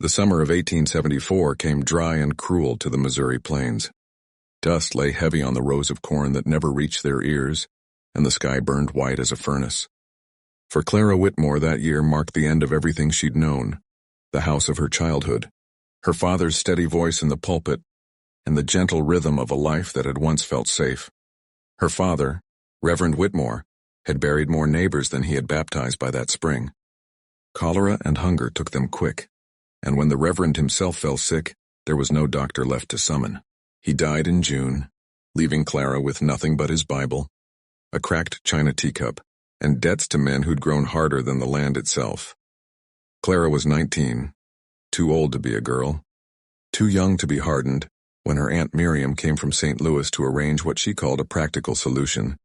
The summer of 1874 came dry and cruel to the Missouri plains. Dust lay heavy on the rows of corn that never reached their ears, and the sky burned white as a furnace. For Clara Whitmore, that year marked the end of everything she'd known, the house of her childhood, her father's steady voice in the pulpit, and the gentle rhythm of a life that had once felt safe. Her father, Reverend Whitmore, had buried more neighbors than he had baptized by that spring. Cholera and hunger took them quick, and when the Reverend himself fell sick, there was no doctor left to summon. He died in June, leaving Clara with nothing but his Bible, a cracked china teacup, and debts to men who'd grown harder than the land itself. Clara was 19, too old to be a girl, too young to be hardened, when her Aunt Miriam came from St. Louis to arrange what she called a practical solution.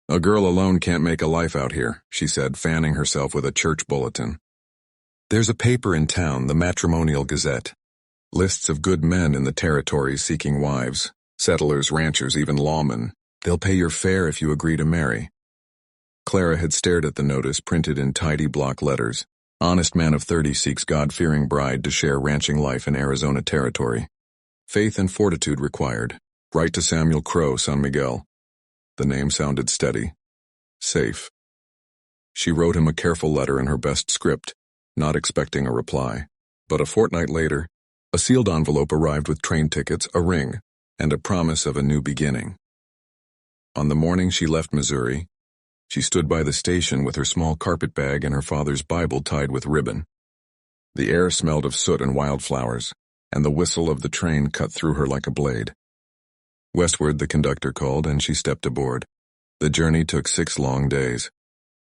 "A girl alone can't make a life out here," she said, fanning herself with a church bulletin. "There's a paper in town, the Matrimonial Gazette. Lists of good men in the territories seeking wives, settlers, ranchers, even lawmen. They'll pay your fare if you agree to marry." Clara had stared at the notice printed in tidy block letters. "Honest man of 30 seeks God-fearing bride to share ranching life in Arizona territory. Faith and fortitude required. Write to Samuel Crow, San Miguel." The name sounded steady. Safe. She wrote him a careful letter in her best script, not expecting a reply. But a fortnight later, a sealed envelope arrived with train tickets, a ring, and a promise of a new beginning. On the morning she left Missouri, she stood by the station with her small carpet bag and her father's Bible tied with ribbon. The air smelled of soot and wildflowers, and the whistle of the train cut through her like a blade. Westward, the conductor called, and she stepped aboard. The journey took 6 long days.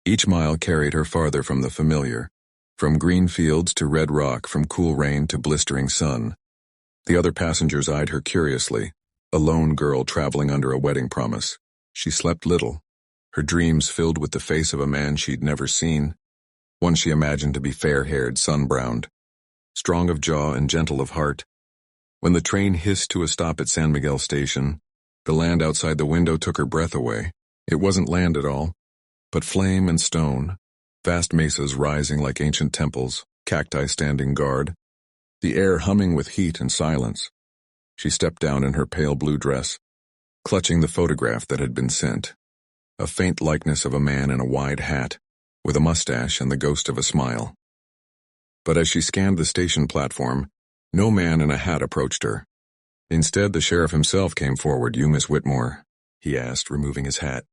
Each mile carried her farther from the familiar, from green fields to red rock, from cool rain to blistering sun. The other passengers eyed her curiously, a lone girl traveling under a wedding promise. She slept little, her dreams filled with the face of a man she'd never seen, one she imagined to be fair-haired, sun-browned, strong of jaw and gentle of heart. When the train hissed to a stop at San Miguel Station, the land outside the window took her breath away. It wasn't land at all, but flame and stone, vast mesas rising like ancient temples, cacti standing guard, the air humming with heat and silence. She stepped down in her pale blue dress, clutching the photograph that had been sent, a faint likeness of a man in a wide hat, with a mustache and the ghost of a smile. But as she scanned the station platform, no man in a hat approached her. Instead, the sheriff himself came forward. "You, Miss Whitmore?" he asked, removing his hat.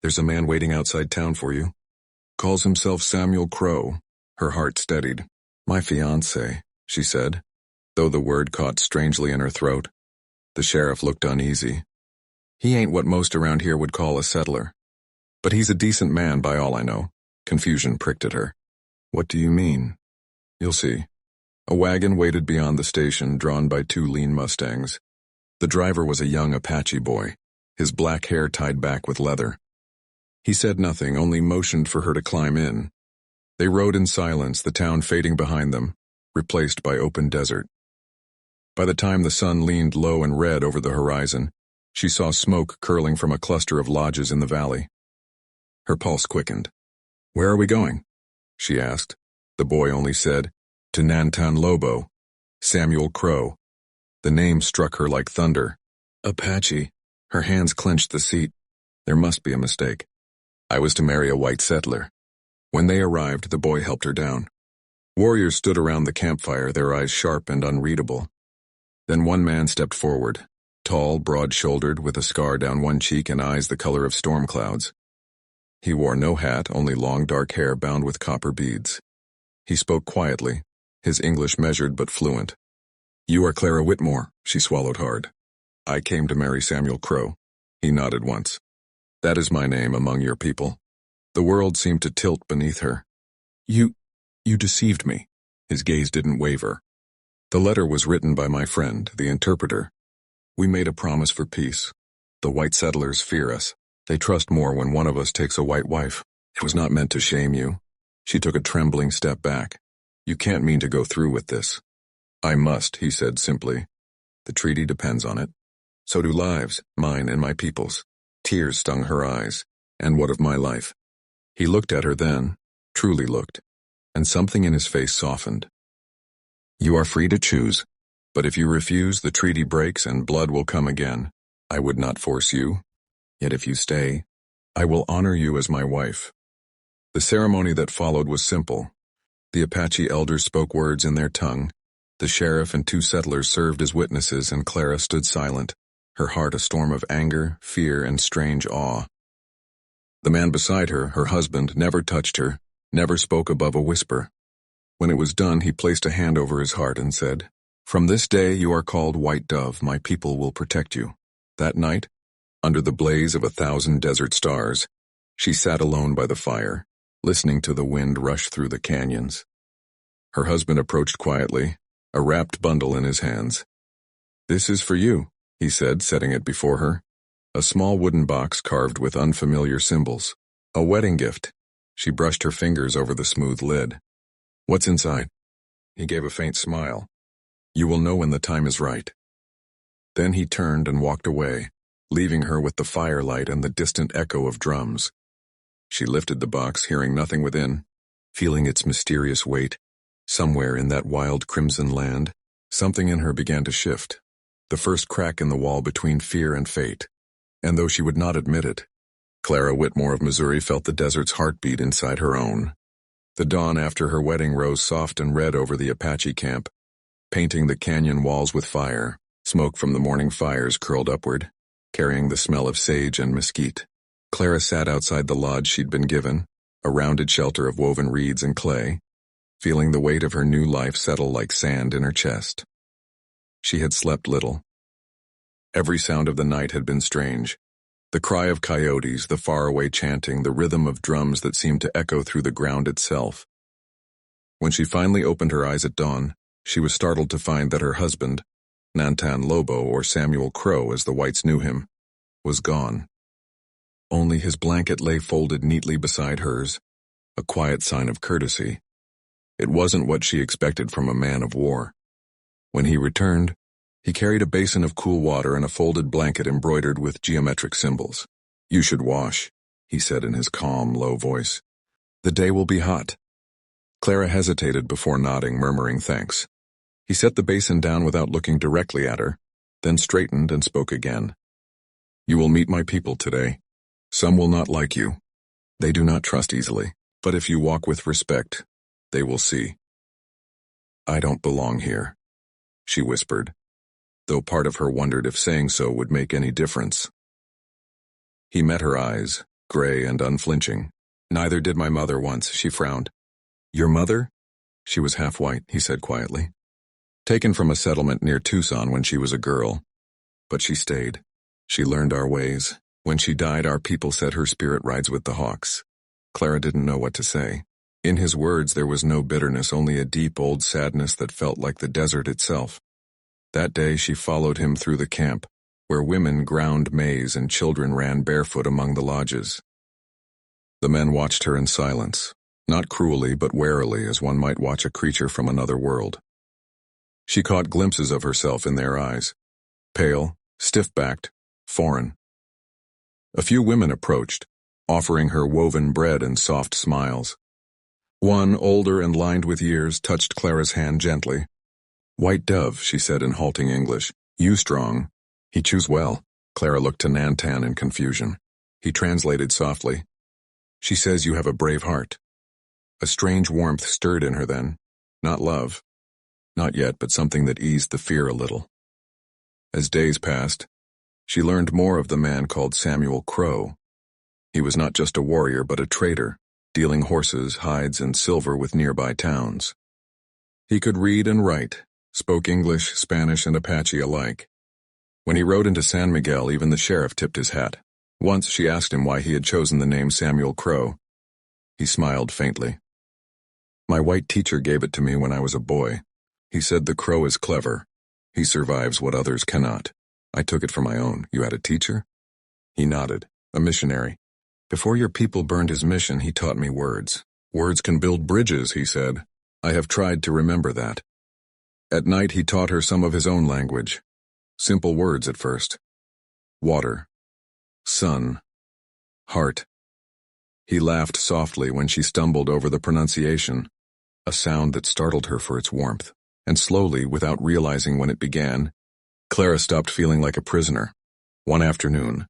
"There's a man waiting outside town for you. Calls himself Samuel Crow." Her heart steadied. "My fiancé," she said, though the word caught strangely in her throat. The sheriff looked uneasy. "He ain't what most around here would call a settler. But he's a decent man by all I know." Confusion pricked at her. "What do you mean?" "You'll see." A wagon waited beyond the station, drawn by 2 lean Mustangs. The driver was a young Apache boy, his black hair tied back with leather. He said nothing, only motioned for her to climb in. They rode in silence, the town fading behind them, replaced by open desert. By the time the sun leaned low and red over the horizon, she saw smoke curling from a cluster of lodges in the valley. Her pulse quickened. "Where are we going?" she asked. The boy only said, "To Nantan Lobo, Samuel Crow." The name struck her like thunder. Apache. Her hands clenched the seat. There must be a mistake. "I was to marry a white settler." When they arrived, the boy helped her down. Warriors stood around the campfire, their eyes sharp and unreadable. Then one man stepped forward, tall, broad-shouldered, with a scar down one cheek and eyes the color of storm clouds. He wore no hat, only long dark hair bound with copper beads. He spoke quietly, his English measured but fluent. "You are Clara Whitmore," she swallowed hard. "I came to marry Samuel Crow." He nodded once. "That is my name among your people." The world seemed to tilt beneath her. You deceived me." His gaze didn't waver. "The letter was written by my friend, the interpreter. We made a promise for peace. The white settlers fear us. They trust more when one of us takes a white wife. It was not meant to shame you." She took a trembling step back. "You can't mean to go through with this." "I must," he said simply. "The treaty depends on it. So do lives, mine and my people's." Tears stung her eyes. "And what of my life?" He looked at her then, truly looked, and something in his face softened. You are free to choose. But if you refuse, the treaty breaks and blood will come again. I would not force you. Yet if you stay, I will honor you as my wife." The ceremony that followed was simple. The Apache elders spoke words in their tongue. The sheriff and 2 settlers served as witnesses, and Clara stood silent, her heart a storm of anger, fear, and strange awe. The man beside her, her husband, never touched her, never spoke above a whisper. When it was done, he placed a hand over his heart and said, "From this day you are called White Dove, my people will protect you." That night, under the blaze of 1,000 desert stars, she sat alone by the fire, listening to the wind rush through the canyons. Her husband approached quietly, a wrapped bundle in his hands. "This is for you," he said, setting it before her. A small wooden box carved with unfamiliar symbols. A wedding gift. She brushed her fingers over the smooth lid. "What's inside?" He gave a faint smile. "You will know when the time is right." Then he turned and walked away, leaving her with the firelight and the distant echo of drums. She lifted the box, hearing nothing within, feeling its mysterious weight. Somewhere in that wild crimson land, something in her began to shift. The first crack in the wall between fear and fate. And though she would not admit it, Clara Whitmore of Missouri felt the desert's heartbeat inside her own. The dawn after her wedding rose soft and red over the Apache camp, painting the canyon walls with fire. Smoke from the morning fires curled upward, carrying the smell of sage and mesquite. Clara sat outside the lodge she'd been given, a rounded shelter of woven reeds and clay, feeling the weight of her new life settle like sand in her chest. She had slept little. Every sound of the night had been strange. The cry of coyotes, the faraway chanting, the rhythm of drums that seemed to echo through the ground itself. When she finally opened her eyes at dawn, she was startled to find that her husband, Nantan Lobo, or Samuel Crow as the whites knew him, was gone. Only his blanket lay folded neatly beside hers, a quiet sign of courtesy. It wasn't what she expected from a man of war. When he returned, he carried a basin of cool water and a folded blanket embroidered with geometric symbols. "You should wash," he said in his calm, low voice. "The day will be hot." Clara hesitated before nodding, murmuring thanks. He set the basin down without looking directly at her, then straightened and spoke again. "You will meet my people today. Some will not like you. They do not trust easily, but if you walk with respect, they will see." "I don't belong here," she whispered, though part of her wondered if saying so would make any difference. He met her eyes, gray and unflinching. "Neither did my mother once," she frowned. "Your mother?" She was half white, he said quietly. "Taken from a settlement near Tucson when she was a girl. But she stayed. She learned our ways. When she died, our people said her spirit rides with the hawks." Clara didn't know what to say. In his words there was no bitterness, only a deep old sadness that felt like the desert itself. That day she followed him through the camp, where women ground maize and children ran barefoot among the lodges. The men watched her in silence, not cruelly but warily, as one might watch a creature from another world. She caught glimpses of herself in their eyes, pale, stiff-backed, foreign. A few women approached, offering her woven bread and soft smiles. One, older and lined with years, touched Clara's hand gently. "White Dove," she said in halting English. "You strong. He choose well." Clara looked to Nantan in confusion. He translated softly. "She says you have a brave heart." A strange warmth stirred in her then. Not love. Not yet, but something that eased the fear a little. As days passed, she learned more of the man called Samuel Crow. He was not just a warrior, but a trader, dealing horses, hides, and silver with nearby towns. He could read and write, spoke English, Spanish, and Apache alike. When he rode into San Miguel, even the sheriff tipped his hat. Once she asked him why he had chosen the name Samuel Crow. He smiled faintly. "My white teacher gave it to me when I was a boy. He said the crow is clever. He survives what others cannot. I took it for my own." "You had a teacher?" He nodded. "A missionary. Before your people burned his mission, he taught me words. Words can build bridges," he said. "I have tried to remember that." At night he taught her some of his own language. Simple words at first. Water. Sun. Heart. He laughed softly when she stumbled over the pronunciation, a sound that startled her for its warmth. and slowly, without realizing when it began, Clara stopped feeling like a prisoner. One afternoon,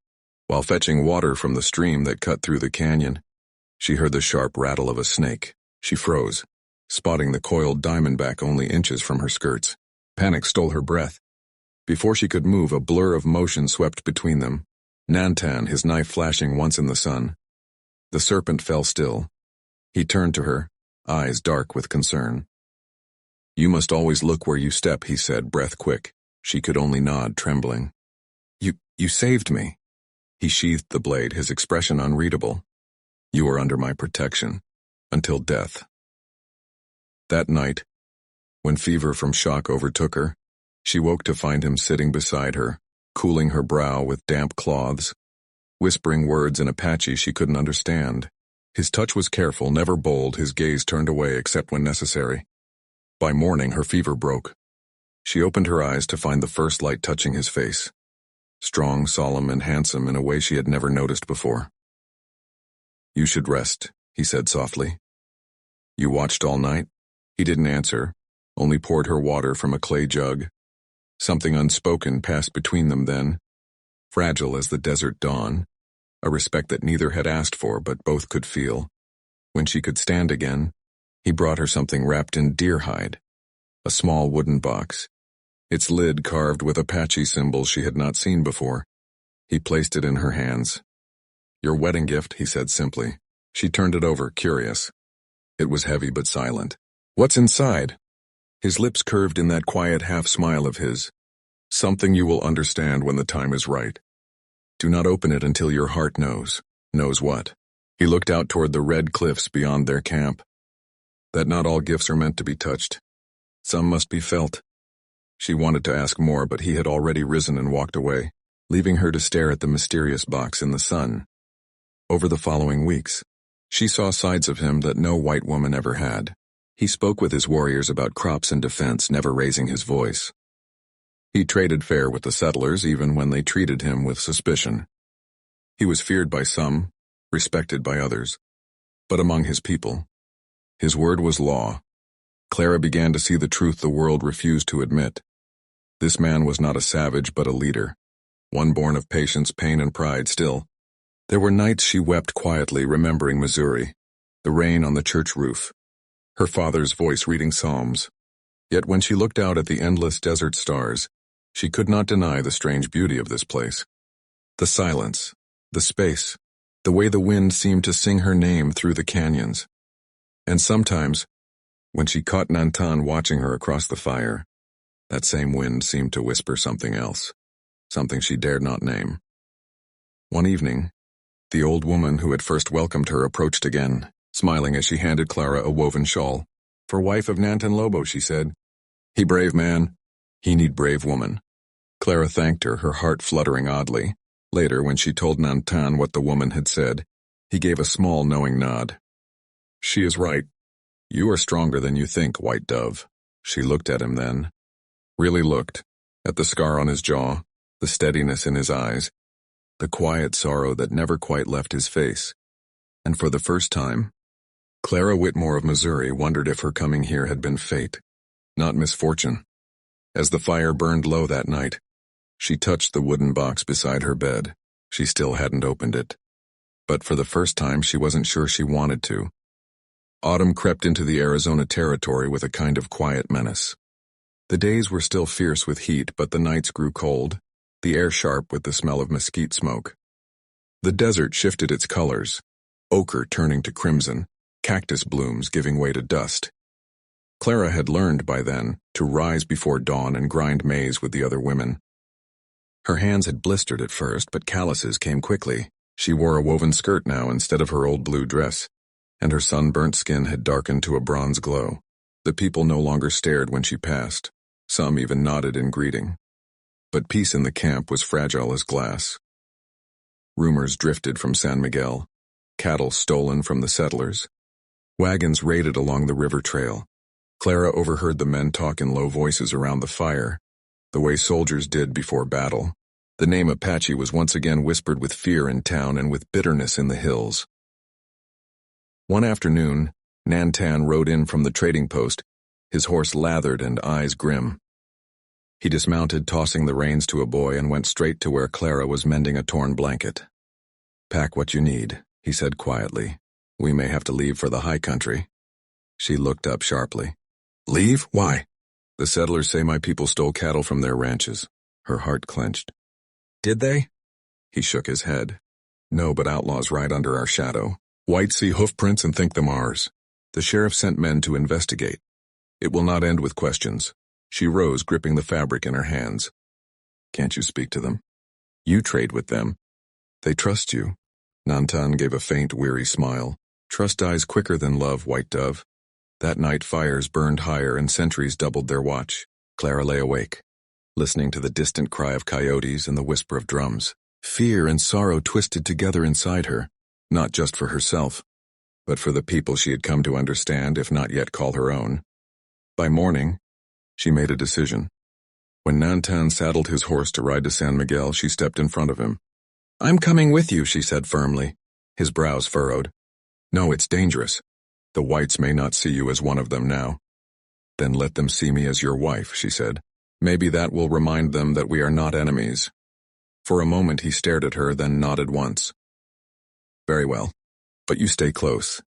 while fetching water from the stream that cut through the canyon, she heard the sharp rattle of a snake. She froze, spotting the coiled diamondback only inches from her skirts. Panic stole her breath. Before she could move, a blur of motion swept between them. Nantan, his knife flashing once in the sun. The serpent fell still. He turned to her, eyes dark with concern. "You must always look where you step," he said, breath quick. She could only nod, trembling. You saved me." He sheathed the blade, his expression unreadable. "You are under my protection. Until death." That night, when fever from shock overtook her, she woke to find him sitting beside her, cooling her brow with damp cloths, whispering words in Apache she couldn't understand. His touch was careful, never bold, his gaze turned away except when necessary. By morning, her fever broke. She opened her eyes to find the first light touching his face. Strong, solemn, and handsome in a way she had never noticed before. "You should rest," he said softly. "You watched all night?" He didn't answer, only poured her water from a clay jug. Something unspoken passed between them then, fragile as the desert dawn, a respect that neither had asked for but both could feel. When she could stand again, he brought her something wrapped in deer hide, a small wooden box, its lid carved with Apache symbols she had not seen before. He placed it in her hands. "Your wedding gift," he said simply. She turned it over, curious. It was heavy but silent. "What's inside?" His lips curved in that quiet half-smile of his. "Something you will understand when the time is right. Do not open it until your heart knows." "Knows what?" He looked out toward the red cliffs beyond their camp. "That not all gifts are meant to be touched. Some must be felt." She wanted to ask more, but he had already risen and walked away, leaving her to stare at the mysterious box in the sun. Over the following weeks, she saw sides of him that no white woman ever had. He spoke with his warriors about crops and defense, never raising his voice. He traded fair with the settlers even when they treated him with suspicion. He was feared by some, respected by others. But among his people, his word was law. Clara began to see the truth the world refused to admit. This man was not a savage but a leader, one born of patience, pain, and pride. Still, there were nights she wept quietly, remembering Missouri, the rain on the church roof, her father's voice reading psalms. Yet when she looked out at the endless desert stars, she could not deny the strange beauty of this place. The silence, the space, the way the wind seemed to sing her name through the canyons. And sometimes, when she caught Nantan watching her across the fire, that same wind seemed to whisper something else, something she dared not name. One evening, the old woman who had first welcomed her approached again, smiling as she handed Clara a woven shawl. "For wife of Nantan Lobo," she said. "He brave man. He need brave woman." Clara thanked her, her heart fluttering oddly. Later, when she told Nantan what the woman had said, he gave a small knowing nod. "She is right. You are stronger than you think, White Dove." She looked at him then. Really looked, at the scar on his jaw, the steadiness in his eyes, the quiet sorrow that never quite left his face. And for the first time, Clara Whitmore of Missouri wondered if her coming here had been fate, not misfortune. As the fire burned low that night, she touched the wooden box beside her bed. She still hadn't opened it. But for the first time, she wasn't sure she wanted to. Autumn crept into the Arizona territory with a kind of quiet menace. The days were still fierce with heat, but the nights grew cold, the air sharp with the smell of mesquite smoke. The desert shifted its colors, ochre turning to crimson, cactus blooms giving way to dust. Clara had learned by then to rise before dawn and grind maize with the other women. Her hands had blistered at first, but calluses came quickly. She wore a woven skirt now instead of her old blue dress, and her sunburnt skin had darkened to a bronze glow. The people no longer stared when she passed. Some even nodded in greeting. But peace in the camp was fragile as glass. Rumors drifted from San Miguel, cattle stolen from the settlers. Wagons raided along the river trail. Clara overheard the men talk in low voices around the fire, the way soldiers did before battle. The name Apache was once again whispered with fear in town and with bitterness in the hills. One afternoon, Nantan rode in from the trading post, his horse lathered and eyes grim. He dismounted, tossing the reins to a boy, and went straight to where Clara was mending a torn blanket. "Pack what you need," he said quietly. "We may have to leave for the high country." She looked up sharply. "Leave? Why?" "The settlers say my people stole cattle from their ranches." Her heart clenched. "Did they?" He shook his head. "No, but outlaws ride under our shadow. Whites see hoofprints and think them ours. The sheriff sent men to investigate. It will not end with questions." She rose, gripping the fabric in her hands. "Can't you speak to them? You trade with them. They trust you." Nantan gave a faint, weary smile. "Trust dies quicker than love, White Dove." That night fires burned higher and sentries doubled their watch. Clara lay awake, listening to the distant cry of coyotes and the whisper of drums. Fear and sorrow twisted together inside her, not just for herself, but for the people she had come to understand, if not yet call her own. By morning, she made a decision. When Nantan saddled his horse to ride to San Miguel, she stepped in front of him. "I'm coming with you," she said firmly. His brows furrowed. "No, it's dangerous. The whites may not see you as one of them now." "Then let them see me as your wife," she said. "Maybe that will remind them that we are not enemies." For a moment he stared at her, then nodded once. "Very well. But you stay close."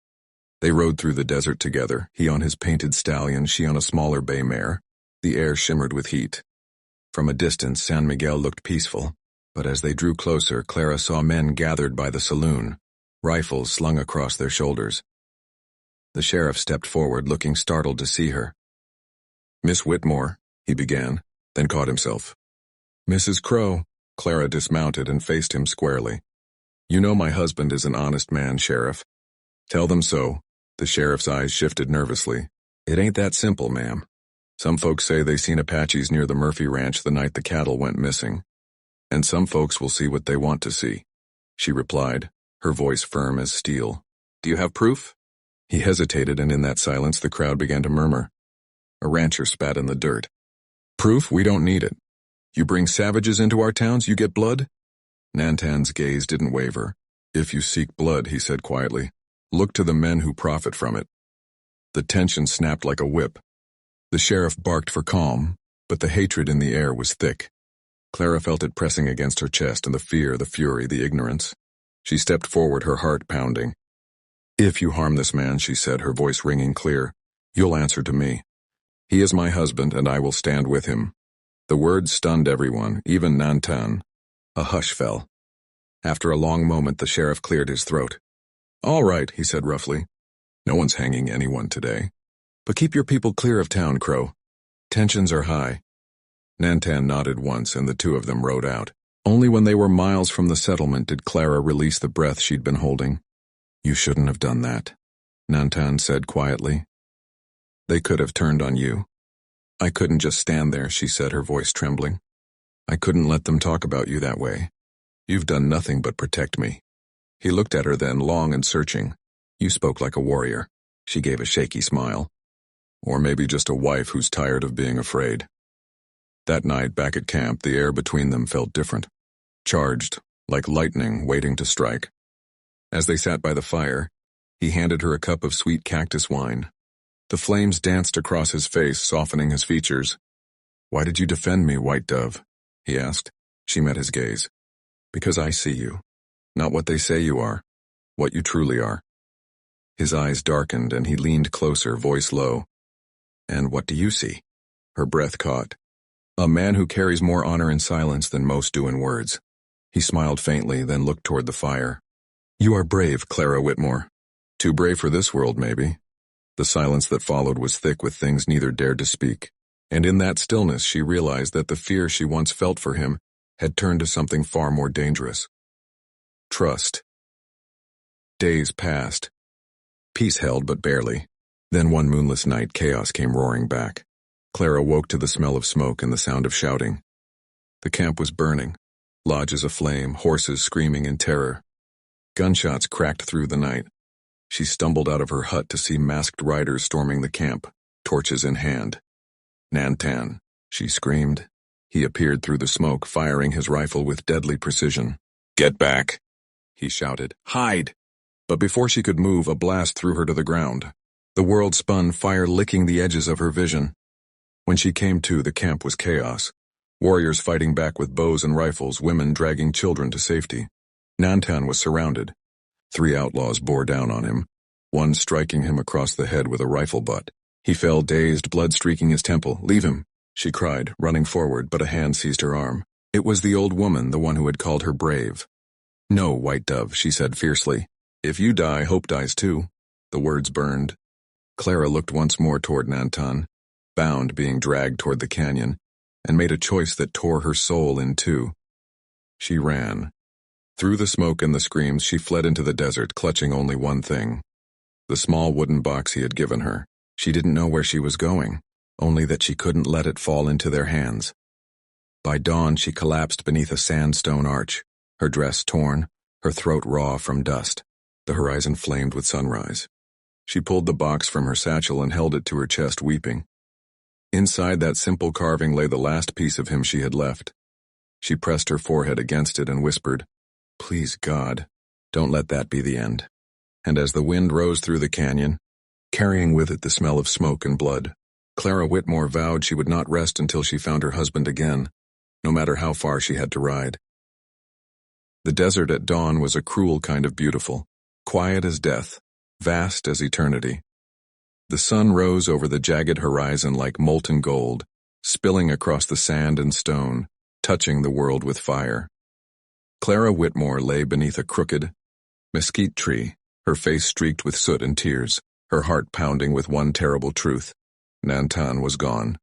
They rode through the desert together, he on his painted stallion, she on a smaller bay mare. The air shimmered with heat. From a distance, San Miguel looked peaceful, but as they drew closer, Clara saw men gathered by the saloon, rifles slung across their shoulders. The sheriff stepped forward, looking startled to see her. "Miss Whitmore," he began, then caught himself. "Mrs. Crow." Clara dismounted and faced him squarely. "You know my husband is an honest man, Sheriff. Tell them so." The sheriff's eyes shifted nervously. "It ain't that simple, ma'am. Some folks say they seen Apaches near the Murphy Ranch the night the cattle went missing. And some folks will see what they want to see," she replied, her voice firm as steel. "Do you have proof?" He hesitated, and in that silence the crowd began to murmur. A rancher spat in the dirt. "Proof? We don't need it. You bring savages into our towns, you get blood?" Nantan's gaze didn't waver. "If you seek blood," he said quietly, "look to the men who profit from it." The tension snapped like a whip. The sheriff barked for calm, but the hatred in the air was thick. Clara felt it pressing against her chest, and the fear, the fury, the ignorance. She stepped forward, her heart pounding. "If you harm this man," she said, her voice ringing clear, "you'll answer to me. He is my husband, and I will stand with him." The words stunned everyone, even Nantan. A hush fell. After a long moment, the sheriff cleared his throat. "All right," he said roughly. "No one's hanging anyone today. But keep your people clear of town, Crow. Tensions are high." Nantan nodded once, and the two of them rode out. Only when they were miles from the settlement did Clara release the breath she'd been holding. "You shouldn't have done that," Nantan said quietly. "They could have turned on you." "I couldn't just stand there," she said, her voice trembling. "I couldn't let them talk about you that way. You've done nothing but protect me." He looked at her then, long and searching. "You spoke like a warrior." She gave a shaky smile. "Or maybe just a wife who's tired of being afraid." That night, back at camp, the air between them felt different. Charged, like lightning waiting to strike. As they sat by the fire, he handed her a cup of sweet cactus wine. The flames danced across his face, softening his features. "Why did you defend me, White Dove?" he asked. She met his gaze. "Because I see you. Not what they say you are. What you truly are." His eyes darkened, and he leaned closer, voice low. "And what do you see?" Her breath caught. "A man who carries more honor in silence than most do in words." He smiled faintly, then looked toward the fire. "You are brave, Clara Whitmore. Too brave for this world, maybe." The silence that followed was thick with things neither dared to speak, and in that stillness she realized that the fear she once felt for him had turned to something far more dangerous. Trust. Days passed. Peace held, but barely. Then one moonless night, chaos came roaring back. Clara woke to the smell of smoke and the sound of shouting. The camp was burning, lodges aflame, horses screaming in terror. Gunshots cracked through the night. She stumbled out of her hut to see masked riders storming the camp, torches in hand. "Nantan," she screamed. He appeared through the smoke, firing his rifle with deadly precision. "Get back," he shouted. "Hide!" But before she could move, a blast threw her to the ground. The world spun, fire licking the edges of her vision. When she came to, the camp was chaos. Warriors fighting back with bows and rifles, women dragging children to safety. Nantan was surrounded. 3 outlaws bore down on him, one striking him across the head with a rifle butt. He fell dazed, blood streaking his temple. "Leave him," she cried, running forward, but a hand seized her arm. It was the old woman, the one who had called her brave. "No, White Dove," she said fiercely. "If you die, Hope dies too." The words burned. Clara looked once more toward Nantan, bound, being dragged toward the canyon, and made a choice that tore her soul in two. She ran. Through the smoke and the screams, she fled into the desert, clutching only one thing. The small wooden box he had given her. She didn't know where she was going, only that she couldn't let it fall into their hands. By dawn, she collapsed beneath a sandstone arch, her dress torn, her throat raw from dust. The horizon flamed with sunrise. She pulled the box from her satchel and held it to her chest, weeping. Inside that simple carving lay the last piece of him she had left. She pressed her forehead against it and whispered, "Please, God, don't let that be the end." And as the wind rose through the canyon, carrying with it the smell of smoke and blood, Clara Whitmore vowed she would not rest until she found her husband again, no matter how far she had to ride. The desert at dawn was a cruel kind of beautiful, quiet as death, vast as eternity. The sun rose over the jagged horizon like molten gold, spilling across the sand and stone, touching the world with fire. Clara Whitmore lay beneath a crooked mesquite tree, her face streaked with soot and tears, her heart pounding with one terrible truth. Nantan was gone.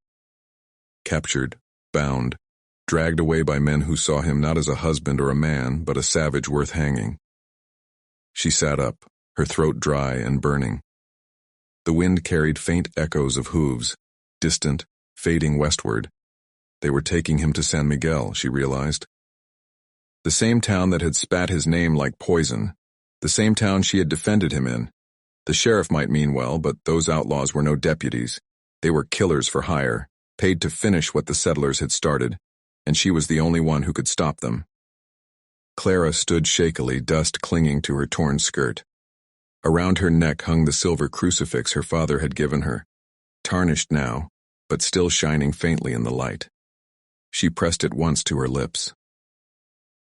Captured, bound, dragged away by men who saw him not as a husband or a man, but a savage worth hanging. She sat up, her throat dry and burning. The wind carried faint echoes of hooves, distant, fading westward. They were taking him to San Miguel, she realized. The same town that had spat his name like poison, the same town she had defended him in. The sheriff might mean well, but those outlaws were no deputies. They were killers for hire, paid to finish what the settlers had started, and she was the only one who could stop them. Clara stood shakily, dust clinging to her torn skirt. Around her neck hung the silver crucifix her father had given her, tarnished now, but still shining faintly in the light. She pressed it once to her lips.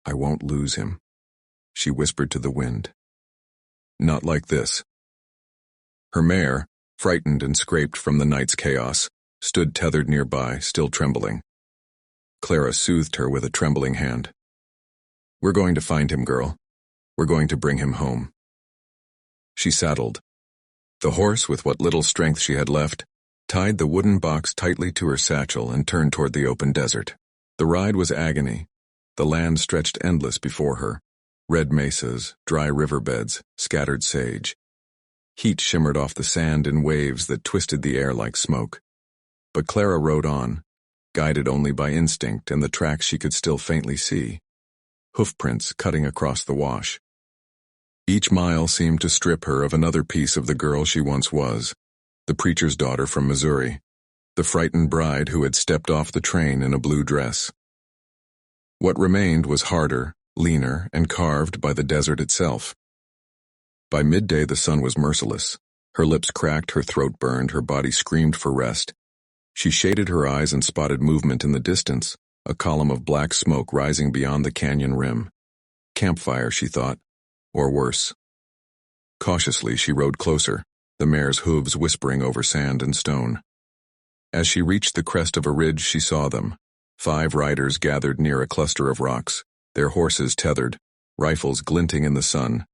"I won't lose him," she whispered to the wind. "Not like this." Her mare, frightened and scraped from the night's chaos, stood tethered nearby, still trembling. Clara soothed her with a trembling hand. "We're going to find him, girl. We're going to bring him home." She saddled. The horse, with what little strength she had left, tied the wooden box tightly to her satchel and turned toward the open desert. The ride was agony. The land stretched endless before her. Red mesas, dry riverbeds, scattered sage. Heat shimmered off the sand in waves that twisted the air like smoke. But Clara rode on, guided only by instinct and the tracks she could still faintly see. Hoofprints cutting across the wash. Each mile seemed to strip her of another piece of the girl she once was, the preacher's daughter from Missouri, the frightened bride who had stepped off the train in a blue dress. What remained was harder, leaner, and carved by the desert itself. By midday the sun was merciless. Her lips cracked, her throat burned, her body screamed for rest. She shaded her eyes and spotted movement in the distance, a column of black smoke rising beyond the canyon rim. Campfire, she thought, or worse. Cautiously she rode closer, the mare's hooves whispering over sand and stone. As she reached the crest of a ridge, she saw them. 5 riders gathered near a cluster of rocks, their horses tethered, rifles glinting in the sun,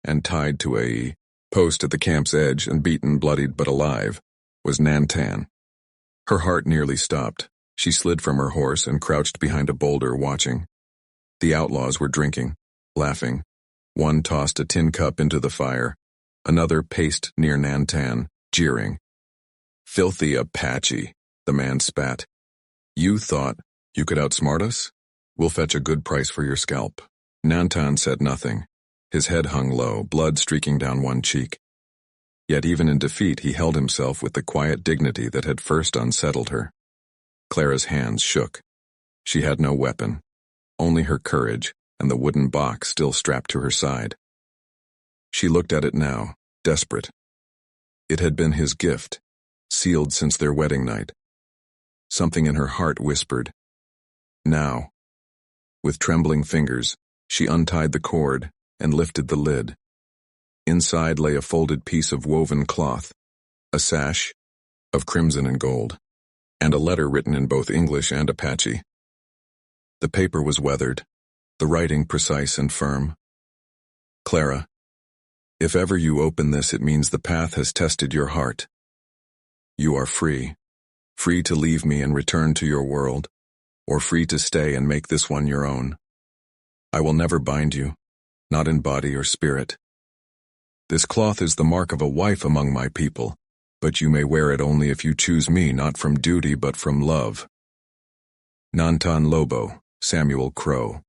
and tied to a post at the camp's edge and beaten, bloodied, but alive, was Nantan. Her heart nearly stopped. She slid from her horse and crouched behind a boulder, watching. The outlaws were drinking, laughing. One tossed a tin cup into the fire. Another paced near Nantan, jeering. "Filthy Apache," the man spat. "You thought you could outsmart us? We'll fetch a good price for your scalp." Nantan said nothing. His head hung low, blood streaking down one cheek. Yet even in defeat he held himself with the quiet dignity that had first unsettled her. Clara's hands shook. She had no weapon, only her courage and the wooden box still strapped to her side. She looked at it now, desperate. It had been his gift, sealed since their wedding night. Something in her heart whispered, now. With trembling fingers, she untied the cord and lifted the lid. Inside lay a folded piece of woven cloth, a sash of crimson and gold, and a letter written in both English and Apache. The paper was weathered, the writing precise and firm. Clara, if ever you open this, it means the path has tested your heart. You are free, free to leave me and return to your world, or free to stay and make this one your own. I will never bind you, not in body or spirit. This cloth is the mark of a wife among my people, but you may wear it only if you choose me, not from duty but from love. Nantan Lobo, Samuel Crow.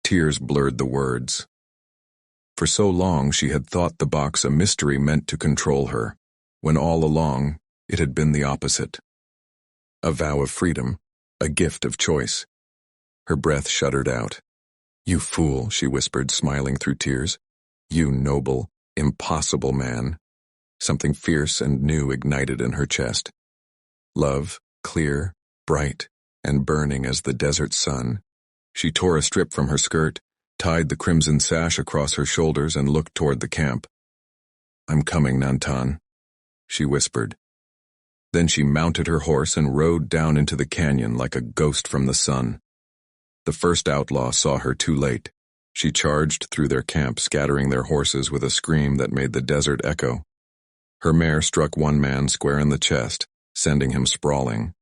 Tears blurred the words. For so long she had thought the box a mystery meant to control her, when all along it had been the opposite. A vow of freedom, a gift of choice. Her breath shuddered out. You fool, she whispered, smiling through tears. You noble, impossible man. Something fierce and new ignited in her chest. Love, clear, bright, and burning as the desert sun. She tore a strip from her skirt, tied the crimson sash across her shoulders, and looked toward the camp. I'm coming, Nantan, she whispered. Then she mounted her horse and rode down into the canyon like a ghost from the sun. The first outlaw saw her too late. She charged through their camp, scattering their horses with a scream that made the desert echo. Her mare struck one man square in the chest, sending him sprawling.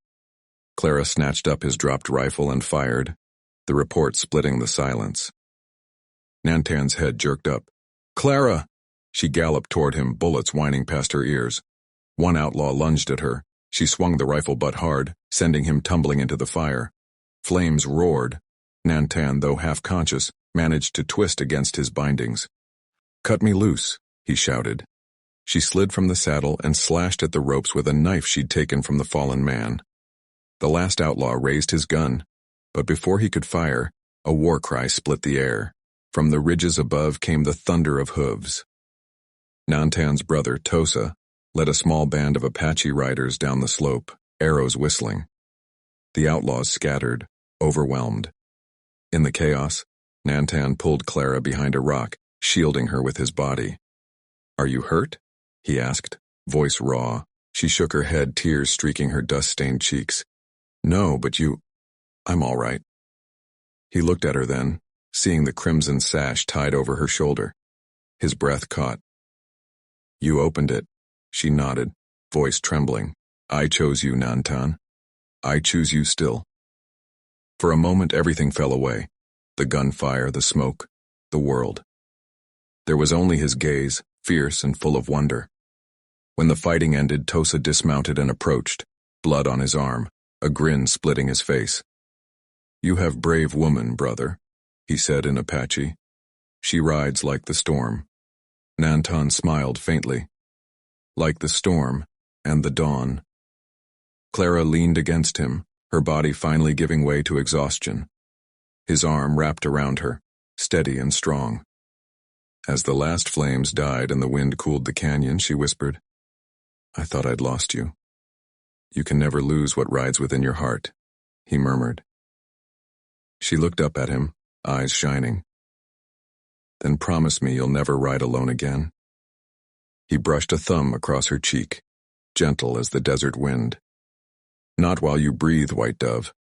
Clara snatched up his dropped rifle and fired, the report splitting the silence. Nantan's head jerked up. Clara! She galloped toward him, bullets whining past her ears. One outlaw lunged at her. She swung the rifle butt hard, sending him tumbling into the fire. Flames roared. Nantan, though half-conscious, managed to twist against his bindings. Cut me loose, he shouted. She slid from the saddle and slashed at the ropes with a knife she'd taken from the fallen man. The last outlaw raised his gun, but before he could fire, a war cry split the air. From the ridges above came the thunder of hooves. Nantan's brother, Tosa, led a small band of Apache riders down the slope, arrows whistling. The outlaws scattered, overwhelmed. In the chaos, Nantan pulled Clara behind a rock, shielding her with his body. Are you hurt? He asked, voice raw. She shook her head, tears streaking her dust-stained cheeks. No, but I'm all right. He looked at her then, seeing the crimson sash tied over her shoulder. His breath caught. You opened it. She nodded, voice trembling. I chose you, Nantan. I choose you still. For a moment everything fell away. The gunfire, the smoke, the world. There was only his gaze, fierce and full of wonder. When the fighting ended, Tosa dismounted and approached, blood on his arm, a grin splitting his face. You have brave woman, brother, he said in Apache. She rides like the storm. Nantan smiled faintly. Like the storm and the dawn. Clara leaned against him, her body finally giving way to exhaustion. His arm wrapped around her, steady and strong. As the last flames died and the wind cooled the canyon, she whispered, I thought I'd lost you. You can never lose what rides within your heart, he murmured. She looked up at him, eyes shining. Then promise me you'll never ride alone again. He brushed a thumb across her cheek, gentle as the desert wind. Not while you breathe, white dove.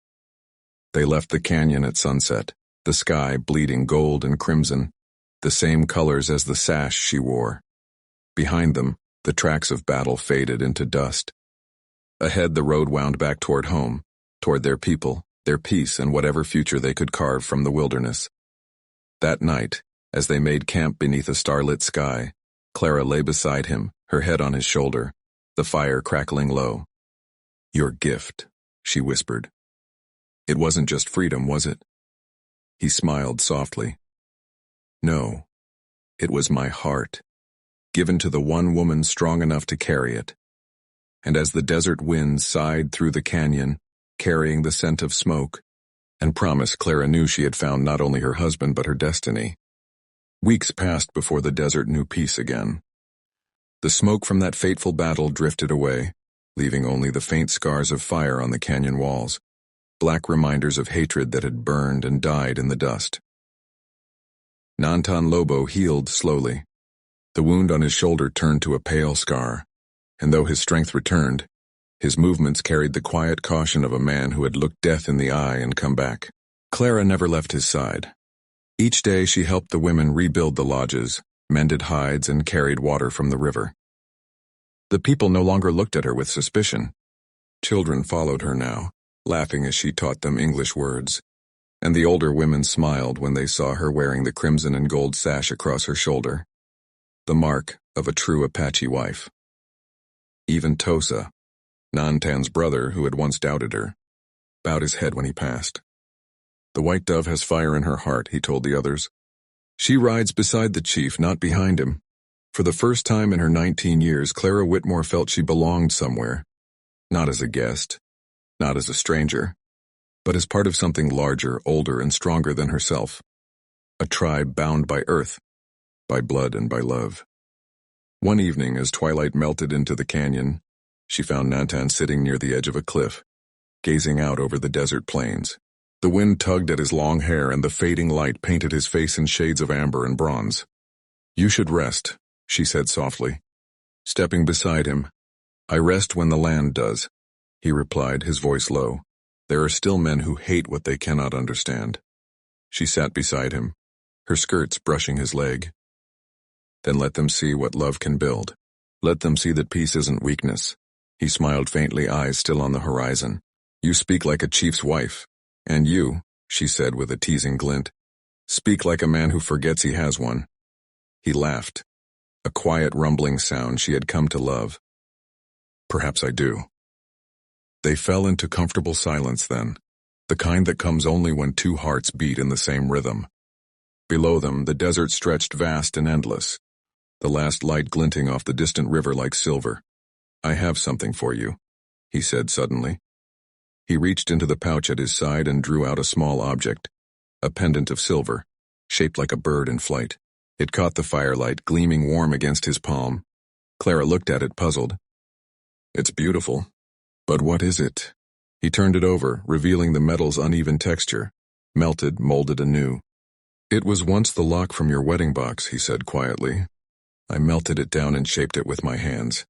They left the canyon at sunset, the sky bleeding gold and crimson, the same colors as the sash she wore. Behind them, the tracks of battle faded into dust. Ahead, the road wound back toward home, toward their people, their peace, and whatever future they could carve from the wilderness. That night, as they made camp beneath a starlit sky, Clara lay beside him, her head on his shoulder, the fire crackling low. Your gift, she whispered. It wasn't just freedom, was it? He smiled softly. No, it was my heart, given to the one woman strong enough to carry it. And as the desert winds sighed through the canyon, carrying the scent of smoke, and promise, Clara knew she had found not only her husband but her destiny. Weeks passed before the desert knew peace again. The smoke from that fateful battle drifted away, leaving only the faint scars of fire on the canyon walls, black reminders of hatred that had burned and died in the dust. Nantan Lobo healed slowly. The wound on his shoulder turned to a pale scar, and though his strength returned, his movements carried the quiet caution of a man who had looked death in the eye and come back. Clara never left his side. Each day she helped the women rebuild the lodges, mended hides, and carried water from the river. The people no longer looked at her with suspicion. Children followed her now, laughing as she taught them English words, and the older women smiled when they saw her wearing the crimson and gold sash across her shoulder, the mark of a true Apache wife. Even Tosa, Nantan's brother who had once doubted her, bowed his head when he passed. The white dove has fire in her heart, he told the others. She rides beside the chief, not behind him. For the first time in her 19 years, Clara Whitmore felt she belonged somewhere, not as a guest, not as a stranger, but as part of something larger, older, and stronger than herself. A tribe bound by earth, by blood and by love. One evening, as twilight melted into the canyon, she found Nantan sitting near the edge of a cliff, gazing out over the desert plains. The wind tugged at his long hair and the fading light painted his face in shades of amber and bronze. "You should rest," she said softly. Stepping beside him, "I rest when the land does," he replied, his voice low. "There are still men who hate what they cannot understand." She sat beside him, her skirts brushing his leg. "Then let them see what love can build. Let them see that peace isn't weakness." He smiled faintly, eyes still on the horizon. "You speak like a chief's wife. And you," she said with a teasing glint, "speak like a man who forgets he has one." He laughed, a quiet rumbling sound she had come to love. "Perhaps I do." They fell into comfortable silence then, the kind that comes only when two hearts beat in the same rhythm. Below them, the desert stretched vast and endless, the last light glinting off the distant river like silver. "I have something for you," he said suddenly. He reached into the pouch at his side and drew out a small object, a pendant of silver, shaped like a bird in flight. It caught the firelight, gleaming warm against his palm. Clara looked at it, puzzled. "It's beautiful. But what is it?" He turned it over, revealing the metal's uneven texture, melted, molded anew. "It was once the lock from your wedding box," he said quietly. "I melted it down and shaped it with my hands."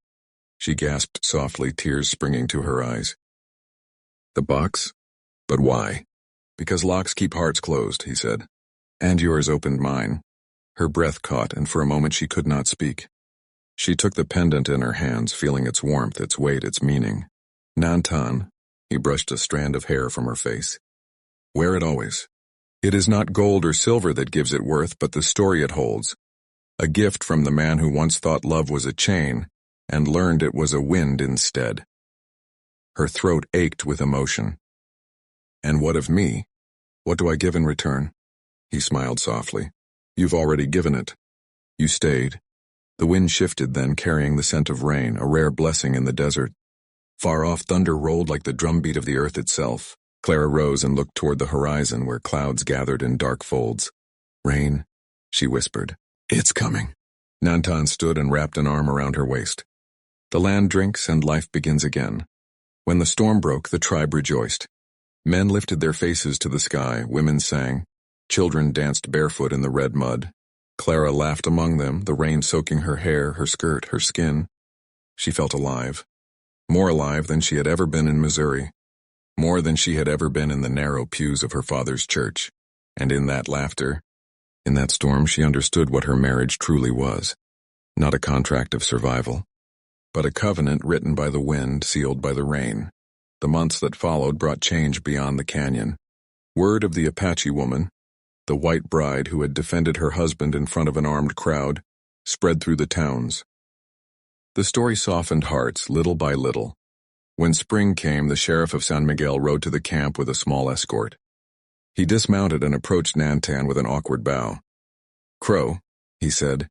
She gasped softly, tears springing to her eyes. "The box? But why?" "Because locks keep hearts closed," he said. "And yours opened mine." Her breath caught, and for a moment she could not speak. She took the pendant in her hands, feeling its warmth, its weight, its meaning. "Nantan," he brushed a strand of hair from her face. "Wear it always. It is not gold or silver that gives it worth, but the story it holds. A gift from the man who once thought love was a chain, and learned it was a wind instead." Her throat ached with emotion. "And what of me? What do I give in return?" He smiled softly. "You've already given it. You stayed." The wind shifted then, carrying the scent of rain, a rare blessing in the desert. Far off, thunder rolled like the drumbeat of the earth itself. Clara rose and looked toward the horizon where clouds gathered in dark folds. "Rain," she whispered. "It's coming." Nantan stood and wrapped an arm around her waist. "The land drinks and life begins again." When the storm broke, the tribe rejoiced. Men lifted their faces to the sky, women sang. Children danced barefoot in the red mud. Clara laughed among them, the rain soaking her hair, her skirt, her skin. She felt alive. More alive than she had ever been in Missouri. More than she had ever been in the narrow pews of her father's church. And in that laughter, in that storm, she understood what her marriage truly was. Not a contract of survival, but a covenant written by the wind, sealed by the rain. The months that followed brought change beyond the canyon. Word of the Apache woman, the white bride who had defended her husband in front of an armed crowd, spread through the towns. The story softened hearts little by little. When spring came, the sheriff of San Miguel rode to the camp with a small escort. He dismounted and approached Nantan with an awkward bow. "Crow," he said,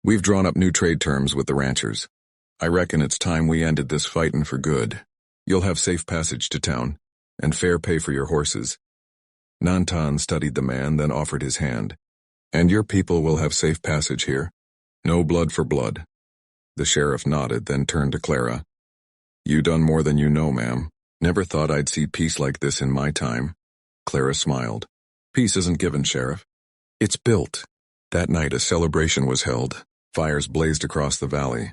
"we've drawn up new trade terms with the ranchers. I reckon it's time we ended this fightin' for good. You'll have safe passage to town, and fair pay for your horses." Nantan studied the man, then offered his hand. "And your people will have safe passage here. No blood for blood." The sheriff nodded, then turned to Clara. You done more than you know, ma'am. Never thought I'd see peace like this in my time. Clara smiled. Peace isn't given, Sheriff. It's built. That night a celebration was held. Fires blazed across the valley.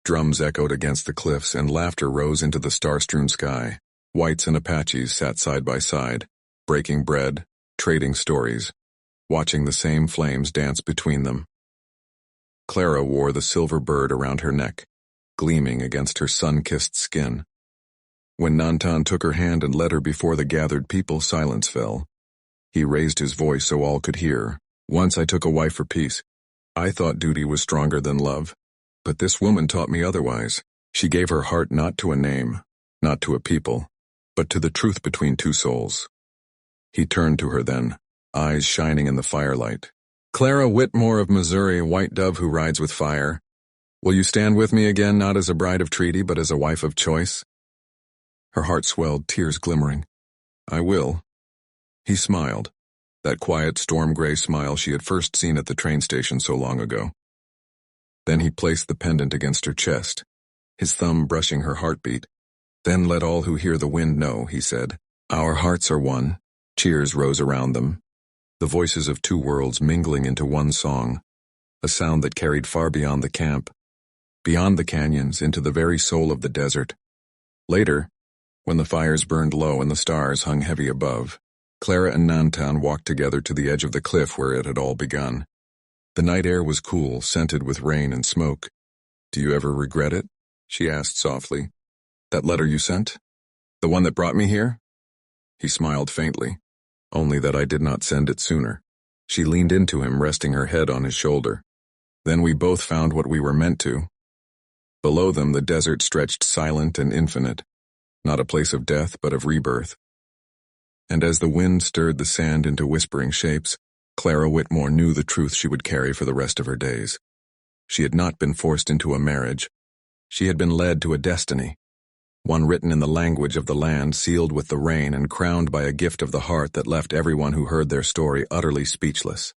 Drums echoed against the cliffs and laughter rose into the star-strewn sky. Whites and Apaches sat side by side, breaking bread, trading stories, watching the same flames dance between them. Clara wore the silver bird around her neck, gleaming against her sun-kissed skin. When Nantan took her hand and led her before the gathered people, silence fell. He raised his voice so all could hear. Once I took a wife for peace. I thought duty was stronger than love. But this woman taught me otherwise. She gave her heart not to a name, not to a people, but to the truth between two souls. He turned to her then, eyes shining in the firelight. Clara Whitmore of Missouri, white dove who rides with fire. Will you stand with me again, not as a bride of treaty, but as a wife of choice? Her heart swelled, tears glimmering. I will. He smiled, that quiet storm-gray smile she had first seen at the train station so long ago. Then he placed the pendant against her chest, his thumb brushing her heartbeat. Then let all who hear the wind know, he said. Our hearts are one. Cheers rose around them, the voices of two worlds mingling into one song, a sound that carried far beyond the camp, beyond the canyons, into the very soul of the desert. Later, when the fires burned low and the stars hung heavy above, Clara and Nantan walked together to the edge of the cliff where it had all begun. The night air was cool, scented with rain and smoke. Do you ever regret it? She asked softly. That letter you sent? The one that brought me here? He smiled faintly. Only that I did not send it sooner. She leaned into him, resting her head on his shoulder. Then we both found what we were meant to. Below them the desert stretched silent and infinite, not a place of death but of rebirth. And as the wind stirred the sand into whispering shapes, Clara Whitmore knew the truth she would carry for the rest of her days. She had not been forced into a marriage. She had been led to a destiny, one written in the language of the land, sealed with the rain and crowned by a gift of the heart that left everyone who heard their story utterly speechless.